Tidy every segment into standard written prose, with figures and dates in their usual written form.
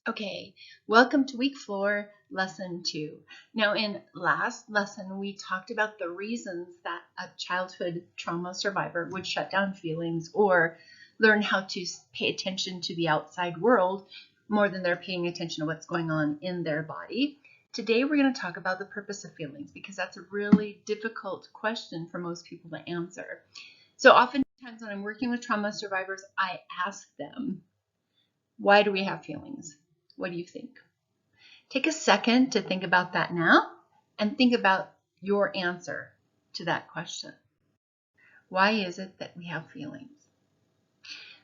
Okay, welcome to week 4, lesson 2. Now, in last lesson, we talked about the reasons that a childhood trauma survivor would shut down feelings or learn how to pay attention to the outside world more than they're paying attention to what's going on in their body. Today, we're going to talk about the purpose of feelings because that's a really difficult question for most people to answer. So oftentimes when I'm working with trauma survivors, I ask them, why do we have feelings? What do you think? Take a second to think about that now and think about your answer to that question. Why is it that we have feelings?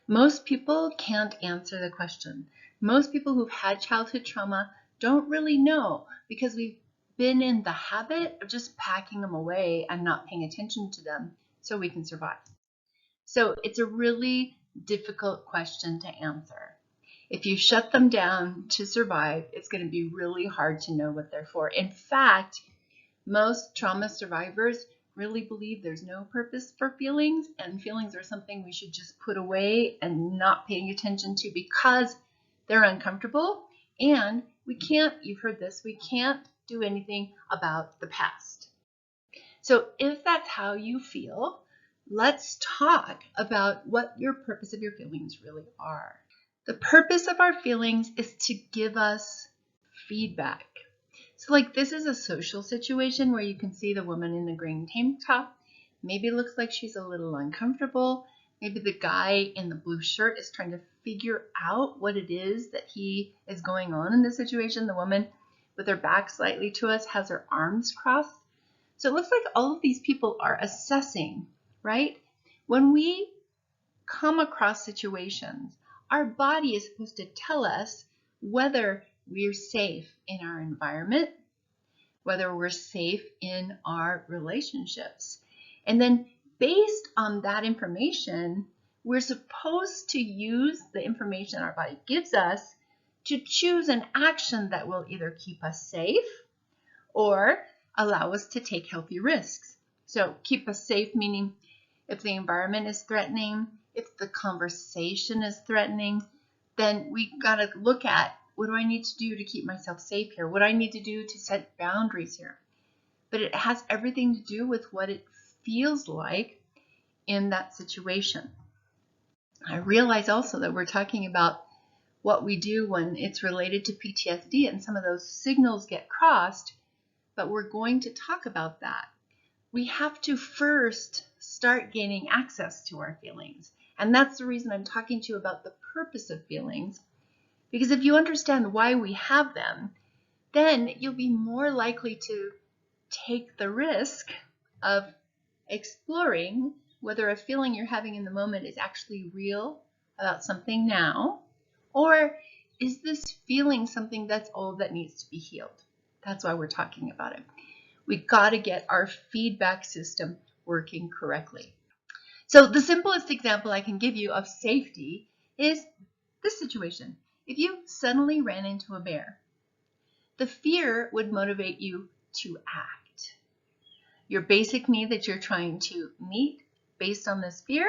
Most people can't answer the question. Most people who've had childhood trauma don't really know because we've been in the habit of just packing them away and not paying attention to them so we can survive. So it's a really difficult question to answer. If you shut them down to survive, it's going to be really hard to know what they're for. In fact, most trauma survivors really believe there's no purpose for feelings, and feelings are something we should just put away and not paying attention to because they're uncomfortable, and you've heard this, we can't do anything about the past. So if that's how you feel, let's talk about what your purpose of your feelings really are. The purpose of our feelings is to give us feedback. So like this is a social situation where you can see the woman in the green tank top. Maybe it looks like she's a little uncomfortable. Maybe the guy in the blue shirt is trying to figure out what it is that he is going on in this situation. The woman with her back slightly to us has her arms crossed. So it looks like all of these people are assessing, right? When we come across situations, our body is supposed to tell us whether we're safe in our environment, whether we're safe in our relationships. And then based on that information, we're supposed to use the information our body gives us to choose an action that will either keep us safe or allow us to take healthy risks. So keep us safe, meaning if the environment is threatening, if the conversation is threatening, then we got to look at what do I need to do to keep myself safe here? What do I need to do to set boundaries here? But it has everything to do with what it feels like in that situation. I realize also that we're talking about what we do when it's related to PTSD, and some of those signals get crossed, but we're going to talk about that. We have to first start gaining access to our feelings. And that's the reason I'm talking to you about the purpose of feelings. Because if you understand why we have them, then you'll be more likely to take the risk of exploring whether a feeling you're having in the moment is actually real about something now, or is this feeling something that's old that needs to be healed? That's why we're talking about it. We got to get our feedback system working correctly. So the simplest example I can give you of safety is this situation. If you suddenly ran into a bear, the fear would motivate you to act. Your basic need that you're trying to meet based on this fear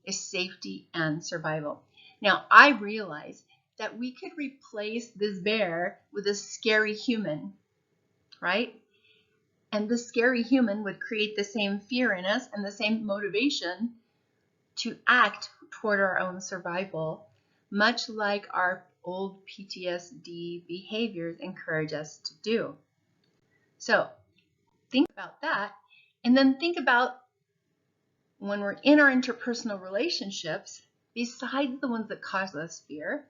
is safety and survival. Now, I realize that we could replace this bear with a scary human, right? And the scary human would create the same fear in us and the same motivation to act toward our own survival, much like our old PTSD behaviors encourage us to do. So think about that, and then think about when we're in our interpersonal relationships, besides the ones that cause us fear,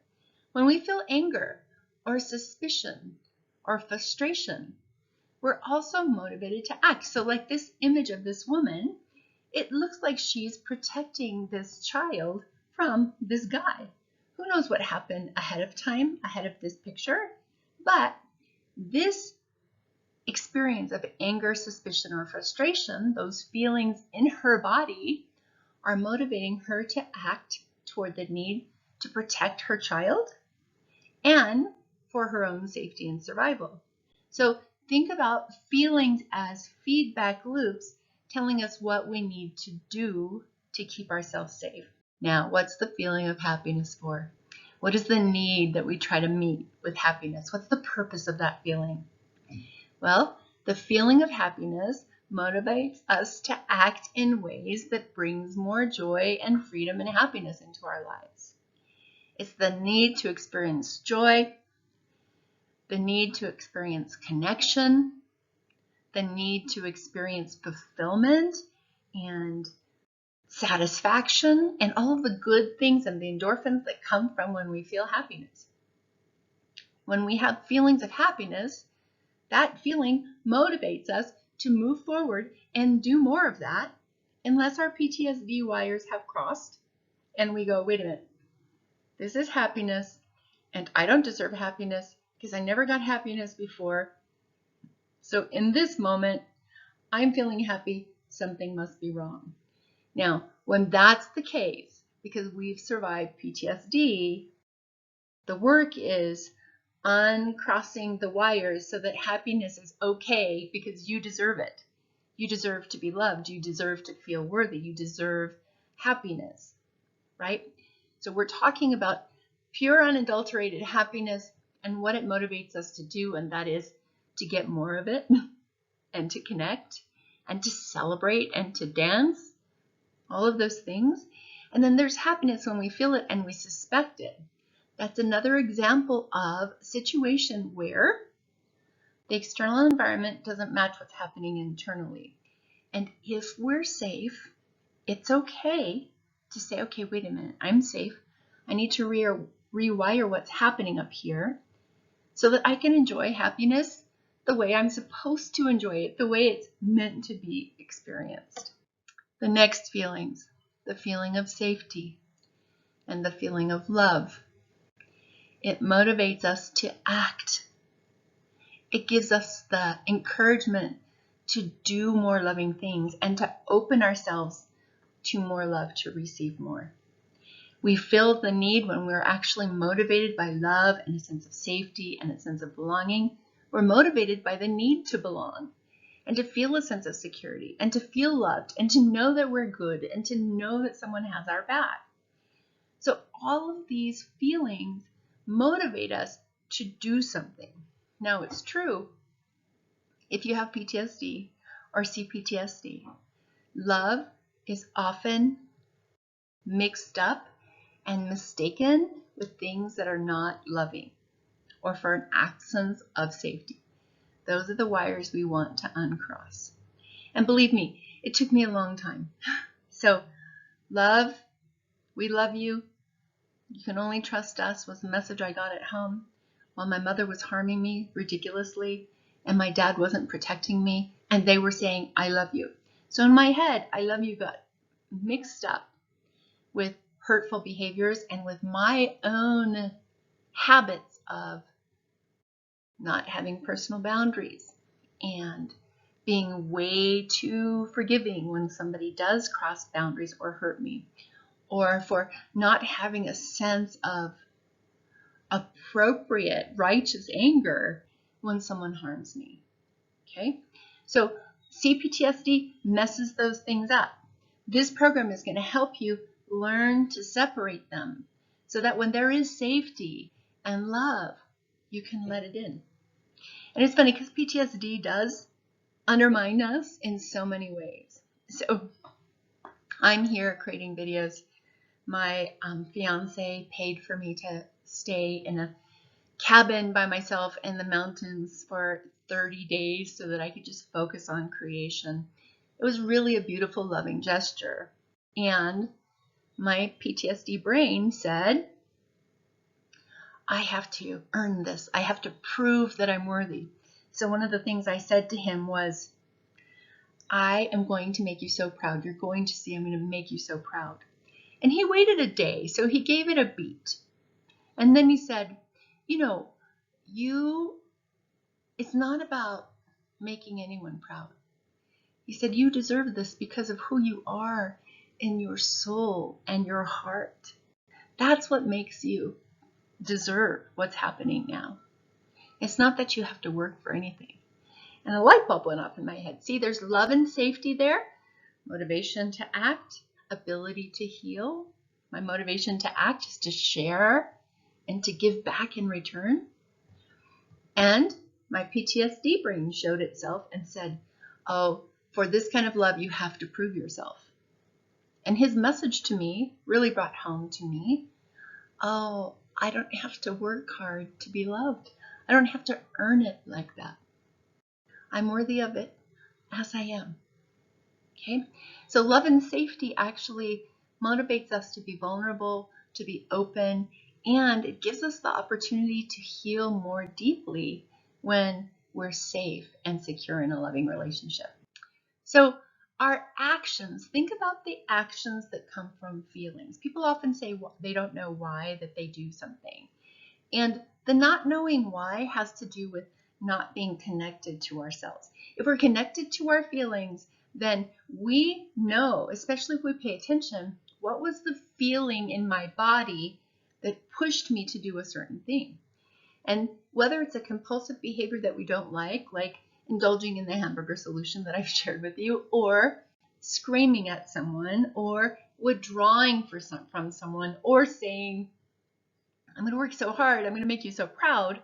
when we feel anger or suspicion or frustration, we're also motivated to act. So like this image of this woman, it looks like she's protecting this child from this guy. Who knows what happened ahead of time, ahead of this picture? But this experience of anger, suspicion, or frustration, those feelings in her body are motivating her to act toward the need to protect her child and for her own safety and survival. So think about feelings as feedback loops telling us what we need to do to keep ourselves safe. Now, what's the feeling of happiness for? What is the need that we try to meet with happiness? What's the purpose of that feeling? Well, the feeling of happiness motivates us to act in ways that brings more joy and freedom and happiness into our lives. It's the need to experience joy, the need to experience connection, the need to experience fulfillment and satisfaction, and all of the good things and the endorphins that come from when we feel happiness. When we have feelings of happiness, that feeling motivates us to move forward and do more of that, unless our PTSD wires have crossed and we go, wait a minute, this is happiness and I don't deserve happiness because I never got happiness before. So in this moment, I'm feeling happy, something must be wrong. Now, when that's the case, because we've survived PTSD, the work is uncrossing the wires so that happiness is okay because you deserve it. You deserve to be loved. You deserve to feel worthy. You deserve happiness, right? So we're talking about pure, unadulterated happiness and what it motivates us to do, and that is to get more of it and to connect and to celebrate and to dance. All of those things. And then there's happiness when we feel it and we suspect it. That's another example of a situation where the external environment doesn't match what's happening internally. And if we're safe, it's okay to say, okay, wait a minute, I'm safe. I need to rewire what's happening up here so that I can enjoy happiness the way I'm supposed to enjoy it, the way it's meant to be experienced. The next feelings, the feeling of safety and the feeling of love. It motivates us to act. It gives us the encouragement to do more loving things and to open ourselves to more love, to receive more. We feel the need when we're actually motivated by love and a sense of safety and a sense of belonging. We're motivated by the need to belong and to feel a sense of security and to feel loved and to know that we're good and to know that someone has our back. So all of these feelings motivate us to do something. Now it's true, if you have PTSD or CPTSD, love is often mixed up and mistaken with things that are not loving or for an absence of safety. Those are the wires we want to uncross. And believe me, it took me a long time. So love, we love you. You can only trust us was the message I got at home while my mother was harming me ridiculously and my dad wasn't protecting me and they were saying, I love you. So in my head, I love you got mixed up with hurtful behaviors and with my own habits of not having personal boundaries and being way too forgiving when somebody does cross boundaries or hurt me, or for not having a sense of appropriate, righteous anger when someone harms me. Okay? So CPTSD messes those things up. This program is going to help you learn to separate them so that when there is safety and love, you can let it in. And it's funny because PTSD does undermine us in so many ways. So I'm here creating videos. My fiance paid for me to stay in a cabin by myself in the mountains for 30 days so that I could just focus on creation. It was really a beautiful, loving gesture. And my PTSD brain said, I have to earn this. I have to prove that I'm worthy. So one of the things I said to him was, I am going to make you so proud. You're going to see I'm going to make you so proud. And he waited a day, so he gave it a beat. And then he said, it's not about making anyone proud. He said, you deserve this because of who you are in your soul and your heart. That's what makes you deserve what's happening now. It's not that you have to work for anything. And a light bulb went off in my head. See, there's love and safety there, motivation to act, ability to heal. My motivation to act is to share and to give back in return. And my PTSD brain showed itself and said, oh, for this kind of love, you have to prove yourself. And his message to me really brought home to me, oh, I don't have to work hard to be loved. I don't have to earn it like that. I'm worthy of it as I am. Okay? So love and safety actually motivates us to be vulnerable, to be open, and it gives us the opportunity to heal more deeply when we're safe and secure in a loving relationship. So our actions, think about the actions that come from feelings. People often say they don't know why that they do something. And the not knowing why has to do with not being connected to ourselves. If we're connected to our feelings, then we know, especially if we pay attention, what was the feeling in my body that pushed me to do a certain thing. And whether it's a compulsive behavior that we don't like indulging in the hamburger solution that I've shared with you, or screaming at someone, or withdrawing from someone, or saying, I'm going to work so hard, I'm going to make you so proud,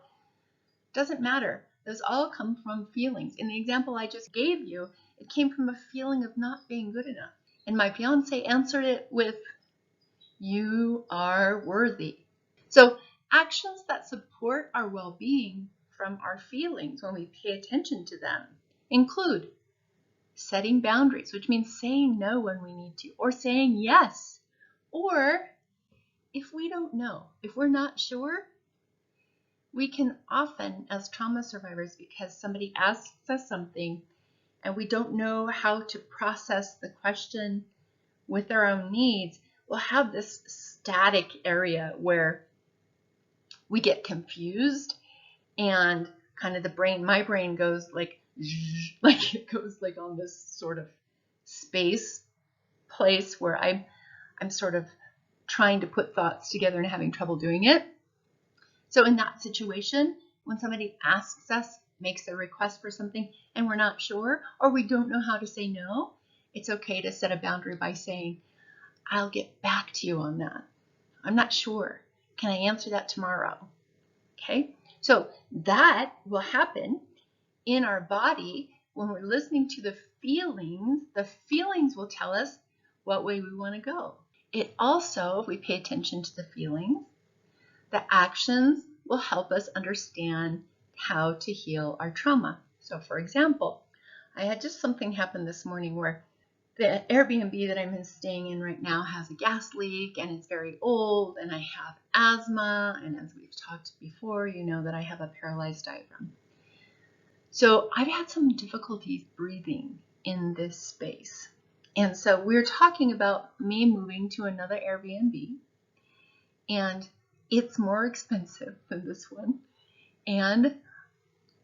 doesn't matter. Those all come from feelings. In the example I just gave you, it came from a feeling of not being good enough. And my fiance answered it with, you are worthy. So actions that support our well-being from our feelings when we pay attention to them include setting boundaries, which means saying no when we need to, or saying yes. Or if we don't know, if we're not sure, we can often, as trauma survivors, because somebody asks us something and we don't know how to process the question with our own needs, we'll have this static area where we get confused and kind of my brain goes like it goes like on this sort of space place where I'm sort of trying to put thoughts together and having trouble doing it. So in that situation, when somebody asks us, makes a request for something, and we're not sure, or we don't know how to say no, it's okay to set a boundary by saying, I'll get back to you on that. I'm not sure. Can I answer that tomorrow? Okay, so that will happen in our body when we're listening to the feelings. The feelings will tell us what way we want to go. It also, if we pay attention to the feelings, the actions will help us understand how to heal our trauma. So for example, I had just something happen this morning where the Airbnb that I'm staying in right now has a gas leak and it's very old, and I have asthma, and as we've talked before, you know that I have a paralyzed diaphragm. So I've had some difficulties breathing in this space. And so we're talking about me moving to another Airbnb, and it's more expensive than this one. And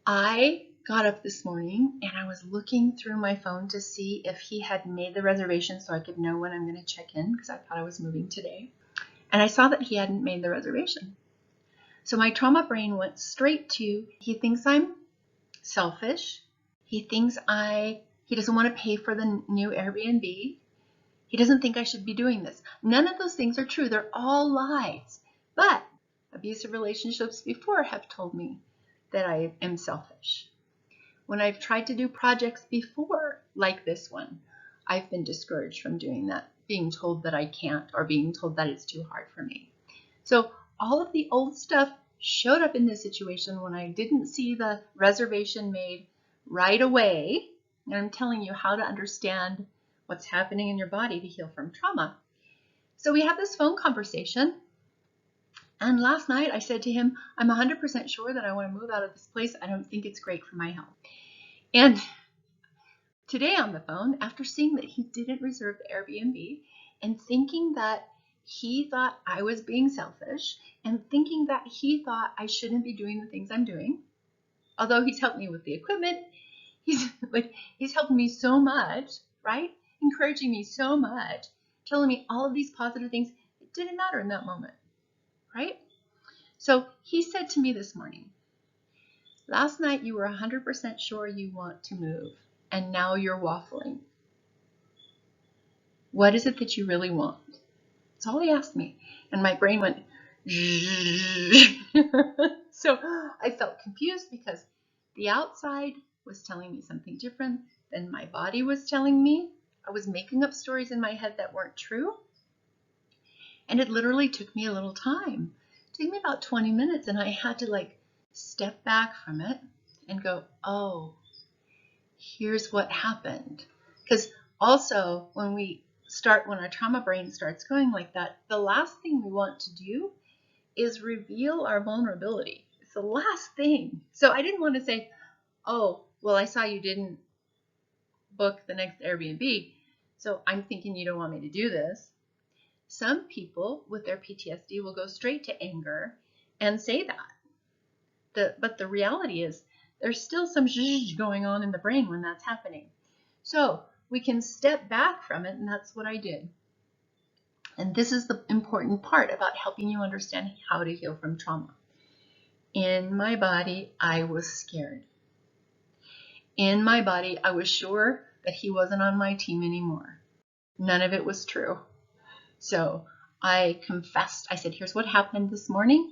I got up this morning and I was looking through my phone to see if he had made the reservation so I could know when I'm going to check in, because I thought I was moving today. And I saw that he hadn't made the reservation. So my trauma brain went straight to, he thinks I'm selfish. He thinks he doesn't want to pay for the new Airbnb. He doesn't think I should be doing this. None of those things are true. They're all lies. But abusive relationships before have told me that I am selfish. When I've tried to do projects before, like this one, I've been discouraged from doing that, being told that I can't, or being told that it's too hard for me. So all of the old stuff showed up in this situation when I didn't see the reservation made right away. And I'm telling you how to understand what's happening in your body to heal from trauma. So we have this phone conversation. And last night I said to him, I'm 100% sure that I want to move out of this place. I don't think it's great for my health. And today on the phone, after seeing that he didn't reserve the Airbnb and thinking that he thought I was being selfish and thinking that he thought I shouldn't be doing the things I'm doing, although he's helped me with the equipment, he's helped me so much, right? Encouraging me so much, telling me all of these positive things. It didn't matter in that moment, right? So he said to me this morning, last night you were 100% sure you want to move, and now you're waffling. What is it that you really want? That's all he asked me. And my brain went, So I felt confused because the outside was telling me something different than my body was telling me. I was making up stories in my head that weren't true. And it literally took me a little time. It took me about 20 minutes, and I had to like step back from it and go, oh, here's what happened. Because also when our trauma brain starts going like that, the last thing we want to do is reveal our vulnerability. It's the last thing. So I didn't want to say, oh, well, I saw you didn't book the next Airbnb, so I'm thinking you don't want me to do this. Some people with their PTSD will go straight to anger and say that. But the reality is there's still some zhuzh going on in the brain when that's happening. So we can step back from it, and that's what I did. And this is the important part about helping you understand how to heal from trauma. In my body, I was scared. In my body, I was sure that he wasn't on my team anymore. None of it was true. So I confessed. I said, here's what happened this morning.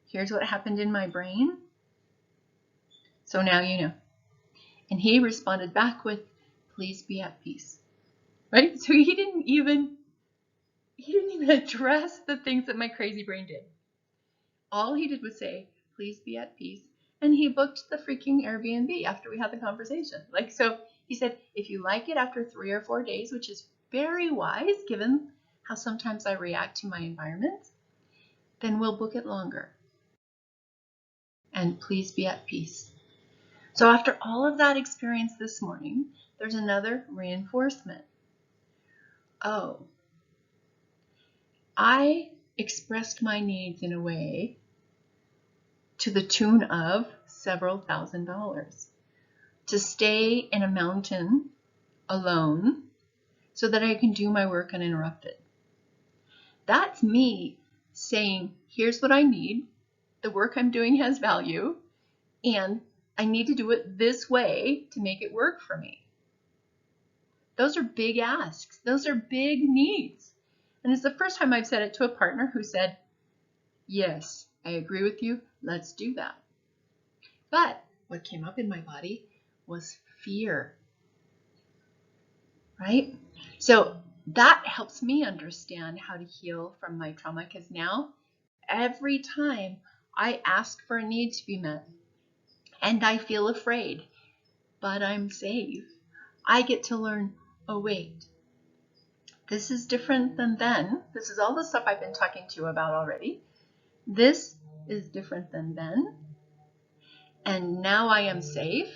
Here's what happened in my brain. So now you know. And he responded back with, please be at peace. Right? So he didn't even address the things that my crazy brain did. All he did was say, please be at peace. And he booked the freaking Airbnb after we had the conversation. So he said, if you like it after 3 or 4 days, which is very wise given how sometimes I react to my environment, then we'll book it longer. And please be at peace. So after all of that experience this morning, there's another reinforcement. Oh, I expressed my needs in a way to the tune of several $1,000s to stay in a mountain alone so that I can do my work uninterrupted. That's me saying, here's what I need. The work I'm doing has value, and I need to do it this way to make it work for me. Those are big asks. Those are big needs. And it's the first time I've said it to a partner who said, yes, I agree with you. Let's do that. But what came up in my body was fear, right? So that helps me understand how to heal from my trauma, because now every time I ask for a need to be met and I feel afraid, but I'm safe, I get to learn, oh wait, this is different than then. This is all the stuff I've been talking to you about already. This is different than then. And now I am safe.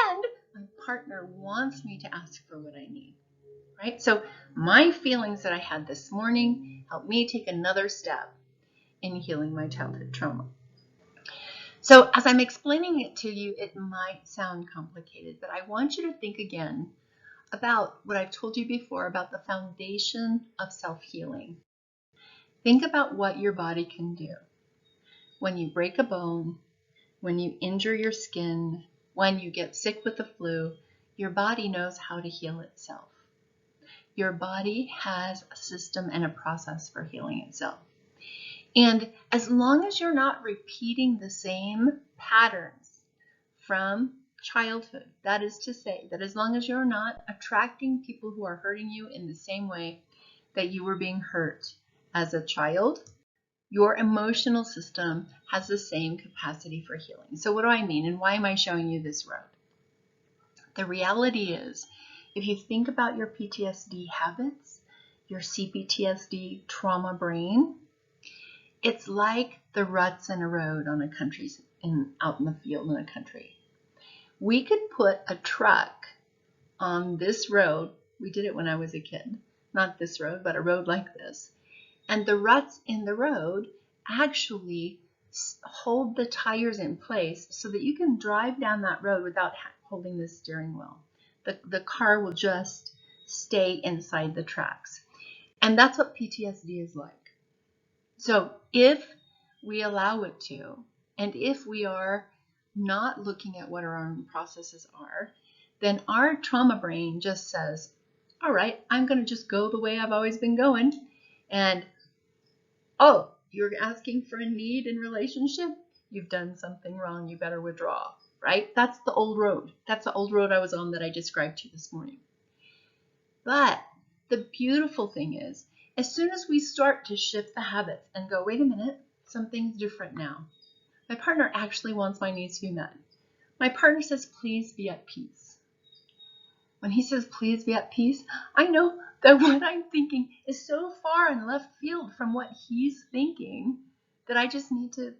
And my partner wants me to ask for what I need. Right? So my feelings that I had this morning helped me take another step in healing my childhood trauma. So as I'm explaining it to you, it might sound complicated, but I want you to think again about what I've told you before about the foundation of self-healing. Think about what your body can do. When you break a bone, when you injure your skin, when you get sick with the flu, your body knows how to heal itself. Your body has a system and a process for healing itself. And as long as you're not repeating the same patterns from childhood, that is to say, that as long as you're not attracting people who are hurting you in the same way that you were being hurt as a child, your emotional system has the same capacity for healing. So what do I mean, and why am I showing you this road? The reality is, if you think about your PTSD habits, your CPTSD trauma brain, it's like the ruts in a road on out in the field in a country. We could put a truck on this road. We did it when I was a kid. Not this road, but a road like this. And the ruts in the road actually hold the tires in place so that you can drive down that road without holding the steering wheel. The car will just stay inside the tracks. And that's what PTSD is like. So if we allow it to, and if we are not looking at what our own processes are, then our trauma brain just says, all right, I'm going to just go the way I've always been going. And, oh, you're asking for a need in relationship, you've done something wrong, you better withdraw, right? That's the old road. That's the old road I was on that I described to you this morning. But the beautiful thing is, as soon as we start to shift the habits and go, wait a minute, something's different now. My partner actually wants my needs to be met. My partner says, please be at peace. When he says, please be at peace, I know that what I'm thinking is so far in left field from what he's thinking that I just need to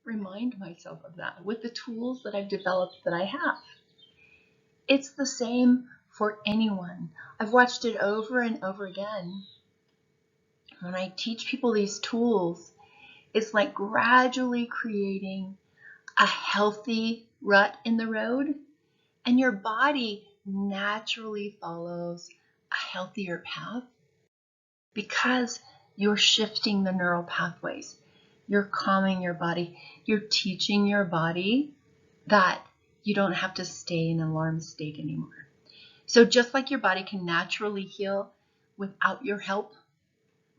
remind myself of that with the tools that I've developed that I have. It's the same for anyone. I've watched it over and over again. When I teach people these tools, it's like gradually creating a healthy rut in the road, and your body naturally follows a healthier path because you're shifting the neural pathways. You're calming your body. You're teaching your body that you don't have to stay in an alarm state anymore. So just like your body can naturally heal without your help,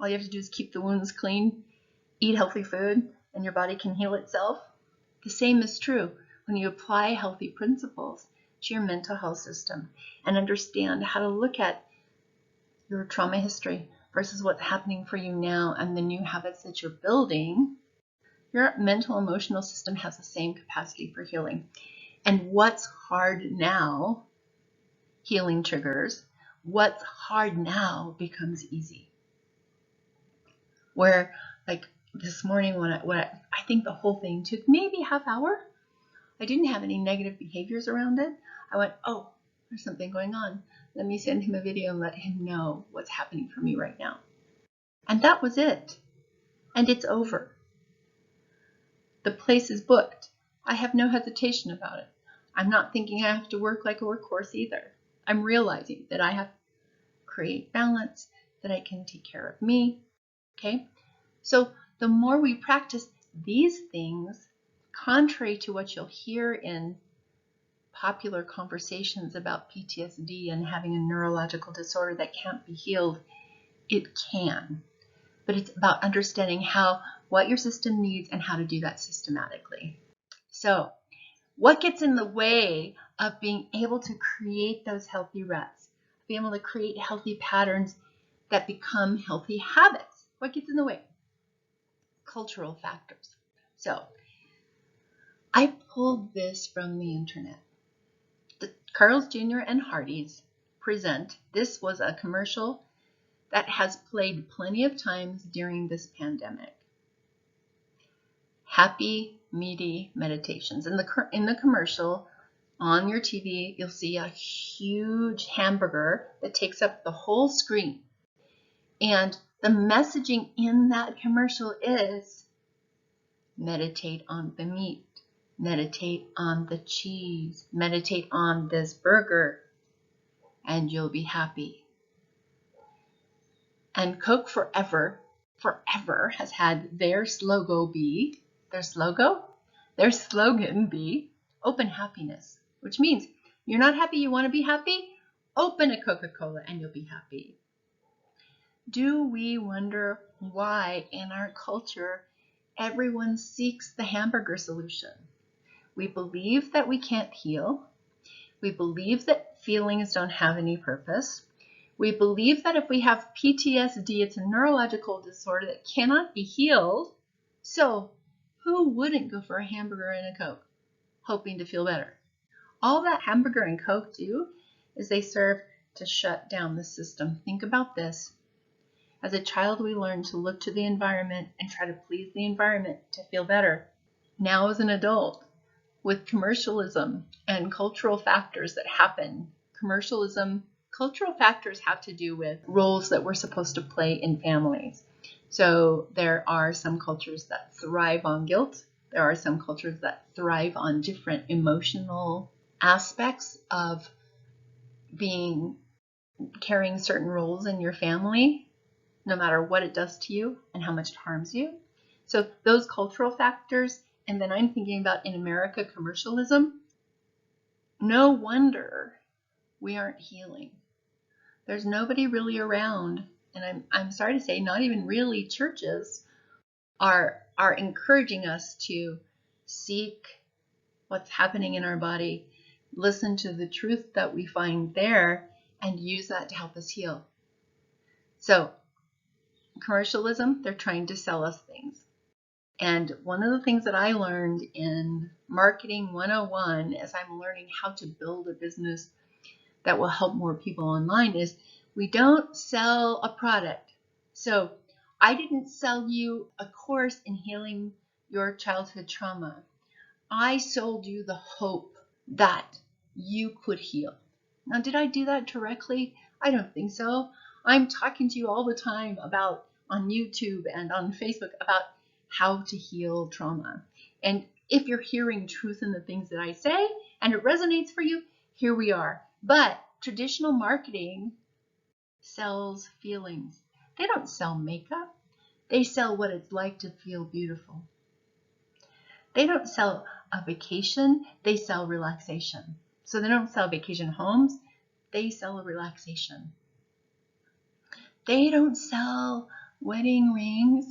all you have to do is keep the wounds clean, eat healthy food, and your body can heal itself. The same is true when you apply healthy principles to your mental health system and understand how to look at your trauma history versus what's happening for you now and the new habits that you're building. Your mental emotional system has the same capacity for healing. And what's hard now, healing triggers, what's hard now becomes easy. Where, like this morning, when I think the whole thing took maybe a half hour, I didn't have any negative behaviors around it. I went, oh, there's something going on. Let me send him a video and let him know what's happening for me right now. And that was it. And it's over. The place is booked. I have no hesitation about it. I'm not thinking I have to work like a workhorse either. I'm realizing that I have to create balance, that I can take care of me. Okay? So the more we practice these things, contrary to what you'll hear in popular conversations about PTSD and having a neurological disorder that can't be healed, it can. But it's about understanding what your system needs and how to do that systematically. So, what gets in the way of being able to create those healthy ruts, being able to create healthy patterns that become healthy habits? What gets in the way? Cultural factors. So, I pulled this from the internet. The Carl's Jr. and Hardee's present. This was a commercial that has played plenty of times during this pandemic. Happy, meaty meditations. In the commercial, on your TV, you'll see a huge hamburger that takes up the whole screen. And the messaging in that commercial is, meditate on the meat, meditate on the cheese, meditate on this burger, and you'll be happy. And Coke forever has had their slogan be, open happiness, which means you're not happy, you want to be happy? Open a Coca-Cola and you'll be happy. Do we wonder why in our culture everyone seeks the hamburger solution? We believe that we can't heal. We believe that feelings don't have any purpose. We believe that if we have PTSD, it's a neurological disorder that cannot be healed. So who wouldn't go for a hamburger and a Coke, hoping to feel better? All that hamburger and Coke do is they serve to shut down the system. Think about this. As a child, we learn to look to the environment and try to please the environment to feel better. Now as an adult, with commercialism and cultural factors that happen, cultural factors have to do with roles that we're supposed to play in families. So there are some cultures that thrive on guilt. There are some cultures that thrive on different emotional aspects of carrying certain roles in your family, no matter what it does to you and how much it harms you. So those cultural factors, and then I'm thinking about in America commercialism, no wonder we aren't healing. There's nobody really around, and I'm sorry to say, not even really churches, are encouraging us to seek what's happening in our body, listen to the truth that we find there, and use that to help us heal. So commercialism, they're trying to sell us things. And one of the things that I learned in Marketing 101 as I'm learning how to build a business that will help more people online is we don't sell a product. So I didn't sell you a course in healing your childhood trauma. I sold you the hope that you could heal. Now, did I do that directly? I don't think so. I'm talking to you all the time about on YouTube and on Facebook about how to heal trauma. And if you're hearing truth in the things that I say and it resonates for you, here we are. But traditional marketing sells feelings. They don't sell makeup. They sell what it's like to feel beautiful. They don't sell a vacation. They sell relaxation. So they don't sell vacation homes. They sell a relaxation. They don't sell wedding rings.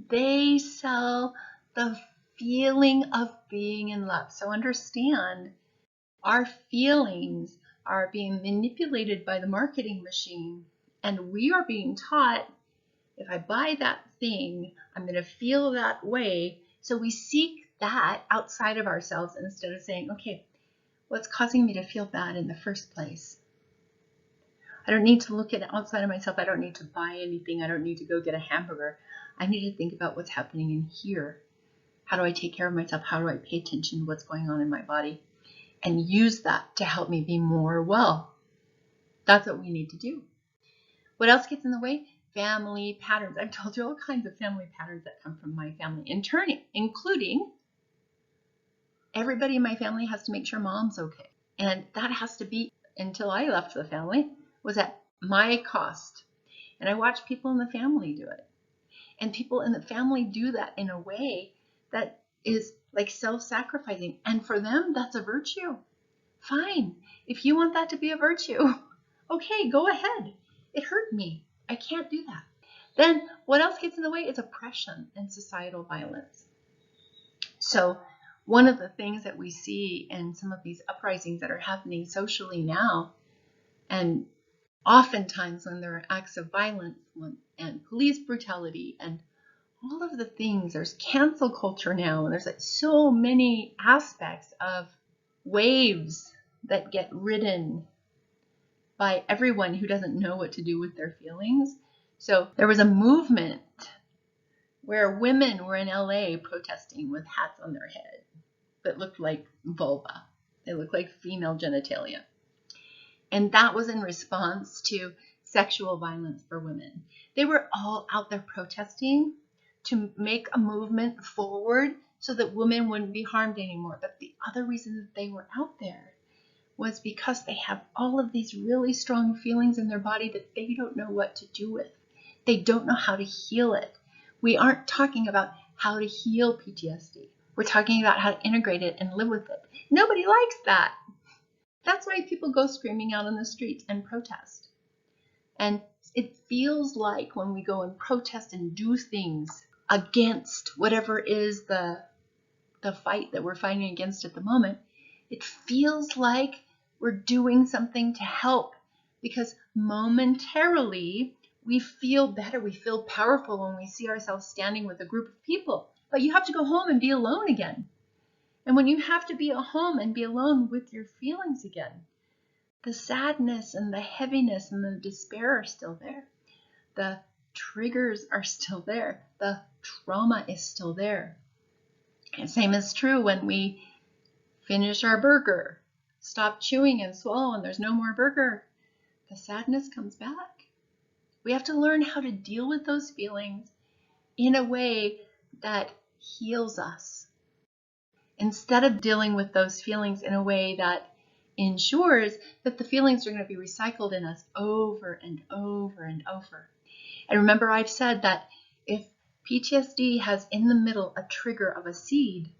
They sell the feeling of being in love. So understand, our feelings are being manipulated by the marketing machine, and we are being taught, if I buy that thing, I'm going to feel that way. So we seek that outside of ourselves instead of saying, okay, what's causing me to feel bad in the first place? I don't need to look at outside of myself. I don't need to buy anything. I don't need to go get a hamburger. I need to think about what's happening in here. How do I take care of myself? How do I pay attention to what's going on in my body? And use that to help me be more well. That's what we need to do. What else gets in the way? Family patterns. I've told you all kinds of family patterns that come from my family, including everybody in my family has to make sure mom's okay. And that has to be, until I left the family, was at my cost. And I watched people in the family do it. And people in the family do that in a way that is like self-sacrificing. And for them, that's a virtue. Fine. If you want that to be a virtue, okay, go ahead. It hurt me. I can't do that. Then what else gets in the way is oppression and societal violence. So one of the things that we see in some of these uprisings that are happening socially now, and oftentimes when there are acts of violence and police brutality and all of the things, there's cancel culture now, and there's like so many aspects of waves that get ridden by everyone who doesn't know what to do with their feelings. So there was a movement where women were in LA protesting with hats on their head that looked like vulva. They looked like female genitalia. And that was in response to sexual violence for women. They were all out there protesting to make a movement forward so that women wouldn't be harmed anymore. But the other reason that they were out there was because they have all of these really strong feelings in their body that they don't know what to do with. They don't know how to heal it. We aren't talking about how to heal PTSD. We're talking about how to integrate it and live with it. Nobody likes that. That's why people go screaming out on the streets and protest. And it feels like when we go and protest and do things against whatever is the fight that we're fighting against at the moment, it feels like we're doing something to help, because momentarily we feel better, we feel powerful when we see ourselves standing with a group of people. But you have to go home and be alone again. And when you have to be at home and be alone with your feelings again, the sadness and the heaviness and the despair are still there. The triggers are still there. The trauma is still there. And same is true when we finish our burger, stop chewing and swallow, and there's no more burger. The sadness comes back. We have to learn how to deal with those feelings in a way that heals us, instead of dealing with those feelings in a way that ensures that the feelings are going to be recycled in us over and over and over. And remember, I've said that if PTSD has in the middle a trigger of a seed,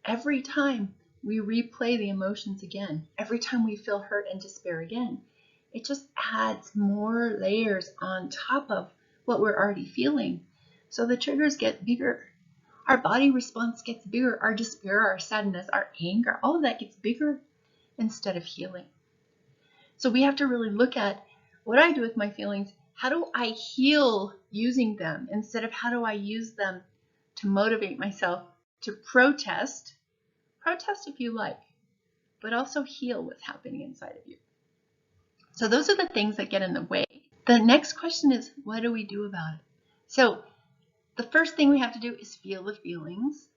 every time we replay the emotions again, every time we feel hurt and despair again, it just adds more layers on top of what we're already feeling. So the triggers get bigger. Our body response gets bigger. Our despair, our sadness, our anger, all of that gets bigger instead of healing. So we have to really look at what I do with my feelings. How do I heal using them instead of how do I use them to motivate myself to protest? Protest if you like, but also heal what's happening inside of you. So those are the things that get in the way. The next question is, what do we do about it? So the first thing we have to do is feel the feelings.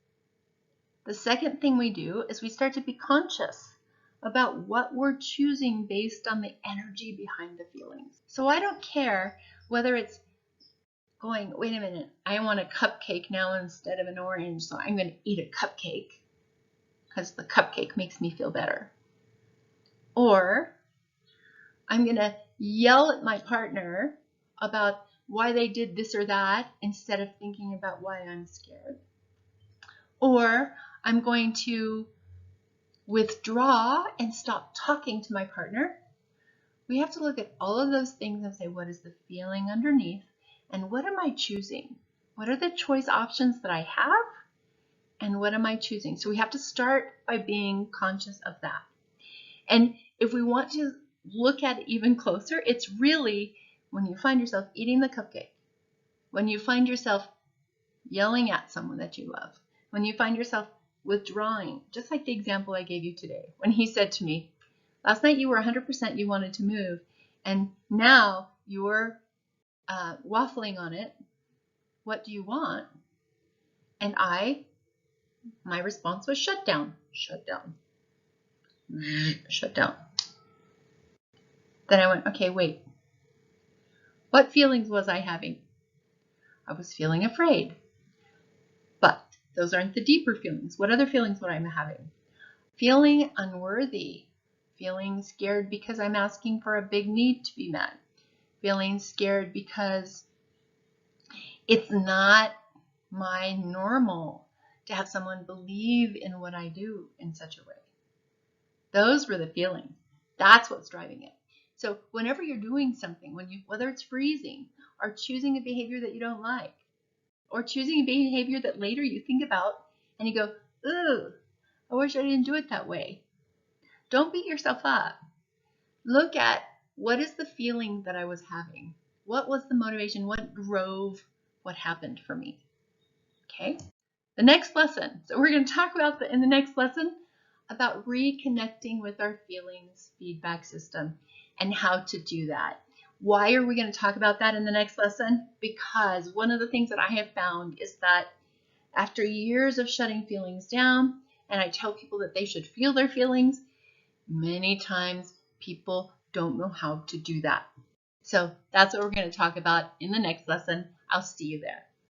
The second thing we do is we start to be conscious about what we're choosing based on the energy behind the feelings. So I don't care whether it's going, wait a minute, I want a cupcake now instead of an orange, so I'm going to eat a cupcake because the cupcake makes me feel better. Or I'm going to yell at my partner about why they did this or that instead of thinking about why I'm scared. Or I'm going to withdraw and stop talking to my partner. We have to look at all of those things and say, what is the feeling underneath? And what am I choosing? What are the choice options that I have? And what am I choosing? So we have to start by being conscious of that. And if we want to look at it even closer, it's really when you find yourself eating the cupcake, when you find yourself yelling at someone that you love, when you find yourself withdrawing, just like the example I gave you today, when he said to me, last night you were 100% you wanted to move, and now you're waffling on it. What do you want? And my response was shut down, shut down, shut down. Then I went, okay, wait. What feelings was I having? I was feeling afraid. But those aren't the deeper feelings. What other feelings would I be having? Feeling unworthy. Feeling scared because I'm asking for a big need to be met. Feeling scared because it's not my normal to have someone believe in what I do in such a way. Those were the feelings. That's what's driving it. So whenever you're doing something, whether it's freezing or choosing a behavior that you don't like, or choosing a behavior that later you think about and you go, ooh, I wish I didn't do it that way. Don't beat yourself up. Look at what is the feeling that I was having? What was the motivation? What drove what happened for me? Okay. The next lesson. So we're going to talk about in the next lesson about reconnecting with our feelings feedback system and how to do that. Why are we going to talk about that in the next lesson? Because one of the things that I have found is that after years of shutting feelings down, and I tell people that they should feel their feelings, many times people don't know how to do that. So that's what we're going to talk about in the next lesson. I'll see you there.